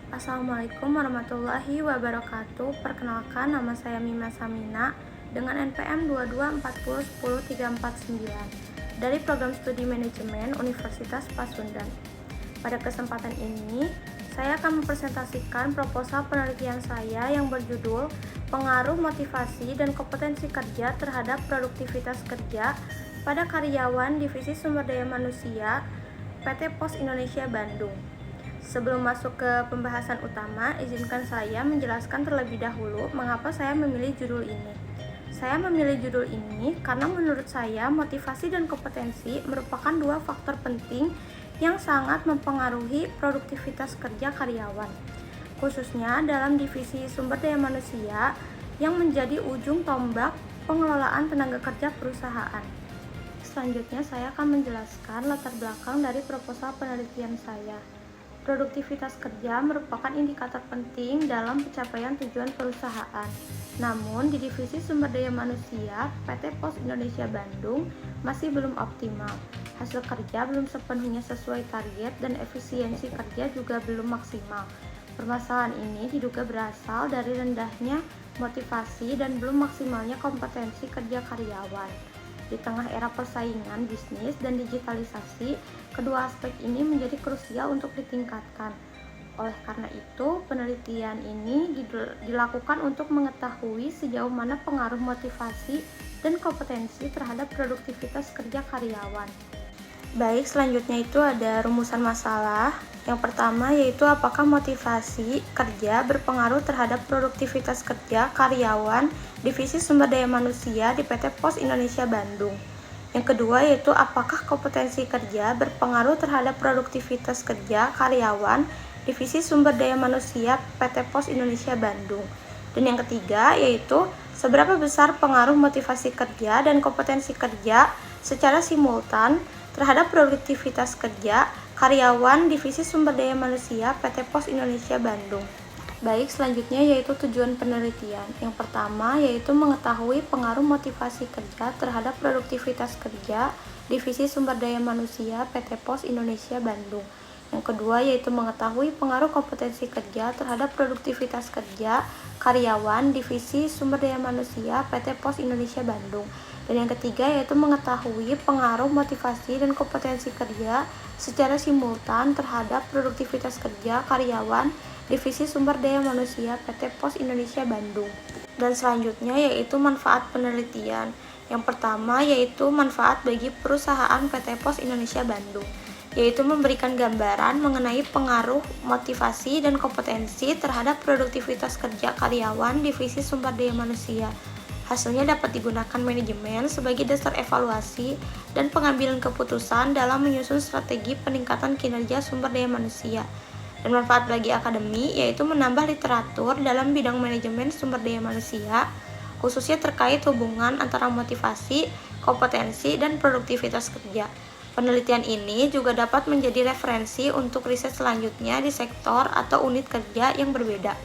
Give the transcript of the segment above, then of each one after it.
Assalamualaikum warahmatullahi wabarakatuh. Perkenalkan, nama saya Mima Samina dengan NPM 2240100349 dari Program Studi Manajemen Universitas Pasundan. Pada kesempatan ini, saya akan mempresentasikan proposal penelitian saya yang berjudul Pengaruh Motivasi dan Kompetensi Kerja terhadap Produktivitas Kerja pada Karyawan Divisi Sumber Daya Manusia PT Pos Indonesia Bandung. Sebelum masuk ke pembahasan utama, izinkan saya menjelaskan terlebih dahulu mengapa saya memilih judul ini. Saya memilih judul ini karena menurut saya motivasi dan kompetensi merupakan dua faktor penting yang sangat mempengaruhi produktivitas kerja karyawan, khususnya dalam divisi sumber daya manusia yang menjadi ujung tombak pengelolaan tenaga kerja perusahaan. Selanjutnya saya akan menjelaskan latar belakang dari proposal penelitian saya. Produktivitas kerja merupakan indikator penting dalam pencapaian tujuan perusahaan. Namun, di divisi sumber daya manusia, PT Pos Indonesia Bandung masih belum optimal. Hasil kerja belum sepenuhnya sesuai target dan efisiensi kerja juga belum maksimal. Permasalahan ini diduga berasal dari rendahnya motivasi dan belum maksimalnya kompetensi kerja karyawan. Di tengah era persaingan bisnis dan digitalisasi, kedua aspek ini menjadi krusial untuk ditingkatkan. Oleh karena itu, penelitian ini dilakukan untuk mengetahui sejauh mana pengaruh motivasi dan kompetensi terhadap produktivitas kerja karyawan. Baik, selanjutnya itu ada rumusan masalah. Yang pertama yaitu apakah motivasi kerja berpengaruh terhadap produktivitas kerja karyawan Divisi Sumber Daya Manusia di PT Pos Indonesia Bandung. Yang kedua yaitu apakah kompetensi kerja berpengaruh terhadap produktivitas kerja karyawan Divisi Sumber Daya Manusia PT Pos Indonesia Bandung. Dan yang ketiga yaitu seberapa besar pengaruh motivasi kerja dan kompetensi kerja secara simultan terhadap produktivitas kerja karyawan Divisi Sumber Daya Manusia PT Pos Indonesia Bandung. Baik, selanjutnya yaitu tujuan penelitian. Yang pertama yaitu mengetahui pengaruh motivasi kerja terhadap produktivitas kerja Divisi Sumber Daya Manusia PT Pos Indonesia Bandung. Yang kedua yaitu mengetahui pengaruh kompetensi kerja terhadap produktivitas kerja karyawan Divisi Sumber Daya Manusia PT Pos Indonesia Bandung. Dan yang ketiga yaitu mengetahui pengaruh motivasi dan kompetensi kerja secara simultan terhadap produktivitas kerja karyawan Divisi Sumber Daya Manusia PT Pos Indonesia Bandung. Dan selanjutnya yaitu manfaat penelitian. Yang pertama yaitu manfaat bagi perusahaan PT Pos Indonesia Bandung, yaitu memberikan gambaran mengenai pengaruh motivasi dan kompetensi terhadap produktivitas kerja karyawan Divisi Sumber Daya Manusia. Hasilnya dapat digunakan manajemen sebagai dasar evaluasi dan pengambilan keputusan dalam menyusun strategi peningkatan kinerja sumber daya manusia. Dan manfaat bagi akademi yaitu menambah literatur dalam bidang manajemen sumber daya manusia, khususnya terkait hubungan antara motivasi, kompetensi, dan produktivitas kerja. Penelitian ini juga dapat menjadi referensi untuk riset selanjutnya di sektor atau unit kerja yang berbeda.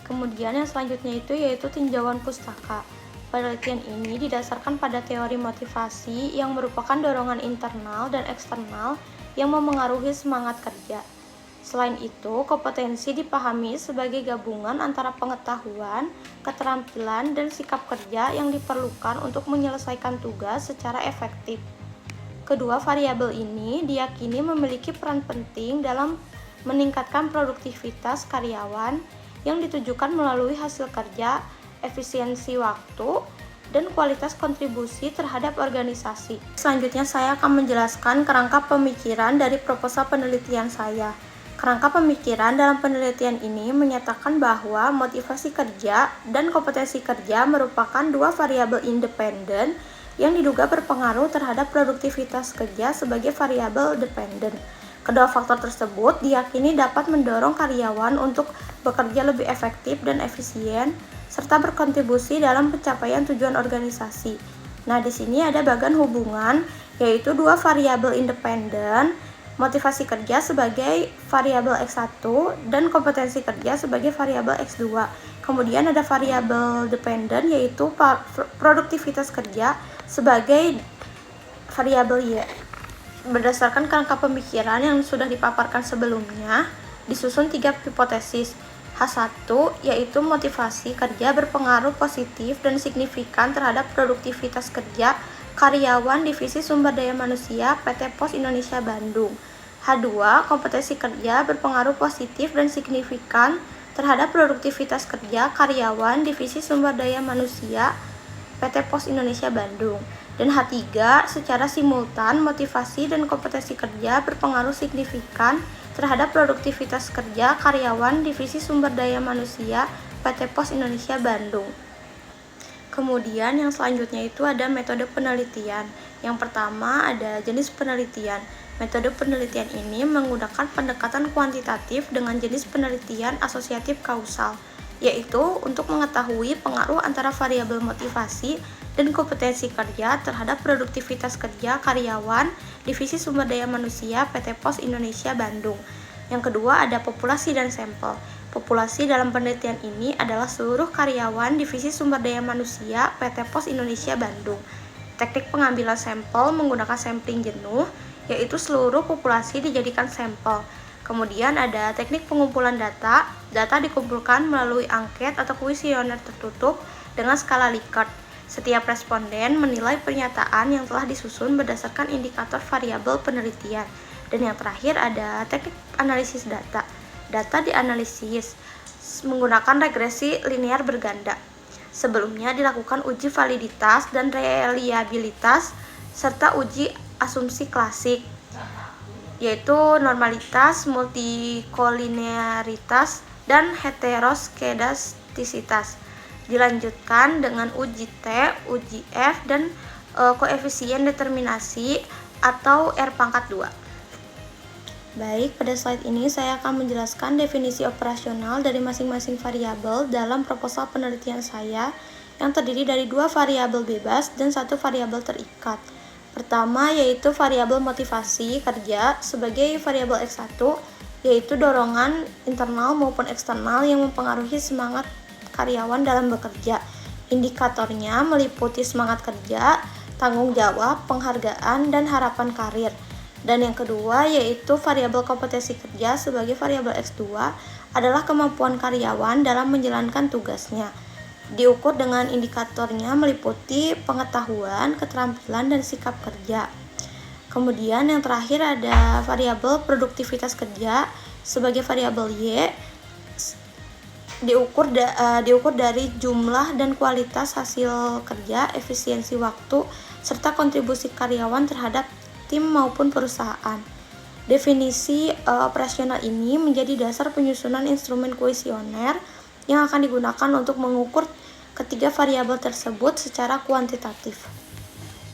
Kemudian yang selanjutnya itu yaitu tinjauan pustaka. Penelitian ini didasarkan pada teori motivasi yang merupakan dorongan internal dan eksternal yang memengaruhi semangat kerja. Selain itu, kompetensi dipahami sebagai gabungan antara pengetahuan, keterampilan, dan sikap kerja yang diperlukan untuk menyelesaikan tugas secara efektif. Kedua variabel ini diyakini memiliki peran penting dalam meningkatkan produktivitas karyawan yang ditujukan melalui hasil kerja, efisiensi waktu, dan kualitas kontribusi terhadap organisasi. Selanjutnya saya akan menjelaskan kerangka pemikiran dari proposal penelitian saya. Kerangka pemikiran dalam penelitian ini menyatakan bahwa motivasi kerja dan kompetensi kerja merupakan dua variabel independen yang diduga berpengaruh terhadap produktivitas kerja sebagai variabel dependen. Kedua faktor tersebut diyakini dapat mendorong karyawan untuk bekerja lebih efektif dan efisien, serta berkontribusi dalam pencapaian tujuan organisasi. Nah, di sini ada bagan hubungan, yaitu dua variabel independen, motivasi kerja sebagai variabel X1 dan kompetensi kerja sebagai variabel X2. Kemudian ada variabel dependen, yaitu produktivitas kerja sebagai variabel Y. Berdasarkan kerangka pemikiran yang sudah dipaparkan sebelumnya, disusun 3 hipotesis. H1 yaitu motivasi kerja berpengaruh positif dan signifikan terhadap produktivitas kerja karyawan Divisi Sumber Daya Manusia PT Pos Indonesia Bandung. H2 kompetensi kerja berpengaruh positif dan signifikan terhadap produktivitas kerja karyawan Divisi Sumber Daya Manusia PT Pos Indonesia Bandung. Dan H3 secara simultan motivasi dan kompetensi kerja berpengaruh signifikan terhadap produktivitas kerja karyawan Divisi Sumber Daya Manusia PT Pos Indonesia Bandung. Kemudian yang selanjutnya itu ada metode penelitian. Yang pertama ada jenis penelitian. Metode penelitian ini menggunakan pendekatan kuantitatif dengan jenis penelitian asosiatif kausal, yaitu untuk mengetahui pengaruh antara variabel motivasi dan kompetensi kerja terhadap produktivitas kerja karyawan Divisi Sumber Daya Manusia PT Pos Indonesia Bandung. Yang kedua ada populasi dan sampel. Populasi dalam penelitian ini adalah seluruh karyawan Divisi Sumber Daya Manusia PT Pos Indonesia Bandung. Teknik pengambilan sampel menggunakan sampling jenuh, yaitu seluruh populasi dijadikan sampel. Kemudian ada teknik pengumpulan data. Data dikumpulkan melalui angket atau kuesioner tertutup dengan skala Likert. Setiap responden menilai pernyataan yang telah disusun berdasarkan indikator variabel penelitian. Dan yang terakhir ada teknik analisis data. Data dianalisis menggunakan regresi linear berganda. Sebelumnya dilakukan uji validitas dan reliabilitas serta uji asumsi klasik, yaitu normalitas, multikolinearitas, dan heteroskedastisitas. Dilanjutkan dengan uji T, uji F, dan koefisien determinasi atau R⁻². Baik, pada slide ini saya akan menjelaskan definisi operasional dari masing-masing variabel dalam proposal penelitian saya yang terdiri dari 2 variabel bebas dan 1 variabel terikat. Pertama yaitu variabel motivasi kerja sebagai variabel X1, yaitu dorongan internal maupun eksternal yang mempengaruhi semangat karyawan dalam bekerja. Indikatornya meliputi semangat kerja, tanggung jawab, penghargaan, dan harapan karir. Dan yang kedua yaitu variabel kompetensi kerja sebagai variabel X2 adalah kemampuan karyawan dalam menjalankan tugasnya. Diukur dengan indikatornya meliputi pengetahuan, keterampilan, dan sikap kerja. Kemudian yang terakhir ada variabel produktivitas kerja sebagai variabel Y, diukur dari jumlah dan kualitas hasil kerja, efisiensi waktu, serta kontribusi karyawan terhadap tim maupun perusahaan. Definisi operasional ini menjadi dasar penyusunan instrumen kuesioner yang akan digunakan untuk mengukur ketiga variabel tersebut secara kuantitatif.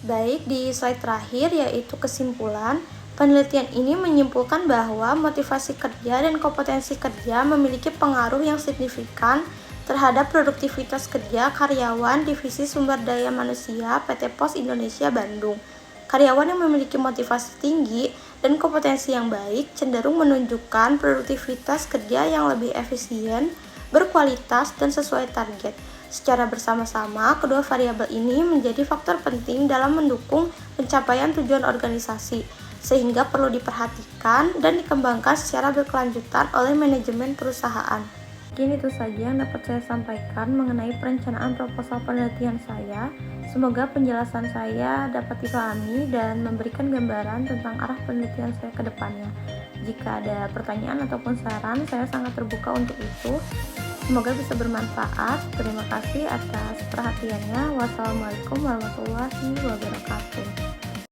Baik, di slide terakhir yaitu kesimpulan, penelitian ini menyimpulkan bahwa motivasi kerja dan kompetensi kerja memiliki pengaruh yang signifikan terhadap produktivitas kerja karyawan Divisi Sumber Daya Manusia PT Pos Indonesia Bandung. Karyawan yang memiliki motivasi tinggi dan kompetensi yang baik cenderung menunjukkan produktivitas kerja yang lebih efisien, berkualitas, dan sesuai target. Secara bersama-sama, kedua variabel ini menjadi faktor penting dalam mendukung pencapaian tujuan organisasi, sehingga perlu diperhatikan dan dikembangkan secara berkelanjutan oleh manajemen perusahaan. Mungkin itu saja yang dapat saya sampaikan mengenai perencanaan proposal penelitian saya. Semoga penjelasan saya dapat dipahami dan memberikan gambaran tentang arah penelitian saya ke depannya. Jika ada pertanyaan ataupun saran, saya sangat terbuka untuk itu. Semoga bisa bermanfaat. Terima kasih atas perhatiannya. Wassalamualaikum warahmatullahi wabarakatuh.